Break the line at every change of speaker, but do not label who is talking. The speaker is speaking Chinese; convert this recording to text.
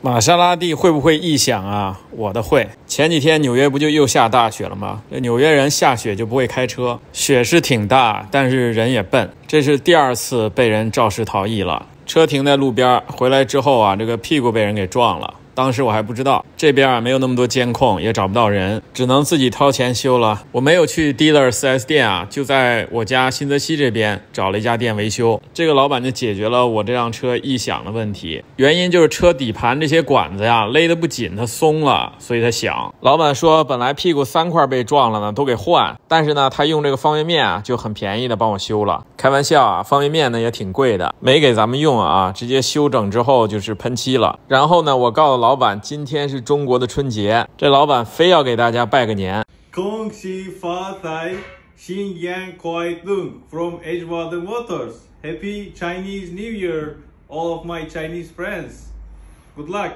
玛莎拉蒂会不会异响啊？我的会。前几天纽约不就又下大雪了吗？纽约人下雪就不会开车，雪是挺大，但是人也笨。这是第2次被人肇事逃逸了。车停在路边，回来之后啊，这个屁股被人给撞了。当时我还不知道，这边没有那么多监控，也找不到人，只能自己掏钱修了。我没有去 dealer 4S 店啊，就在我家新泽西这边找了一家店维修。这个老板就解决了我这辆车异响的问题，原因就是车底盘这些管子呀勒得不紧，它松了，所以它响。老板说本来屁股3块被撞了呢，都给换，但是呢他用这个方便面啊就很便宜的帮我修了。开玩笑啊，方便面呢也挺贵的，没给咱们用啊，直接修整之后就是喷漆了。然后呢我告诉老板今天是中国的春节，这老板非要给大家拜个年。
恭喜发财，新年快乐 from Edgewater Motors. Happy Chinese New Year, all of my Chinese friends. Good luck.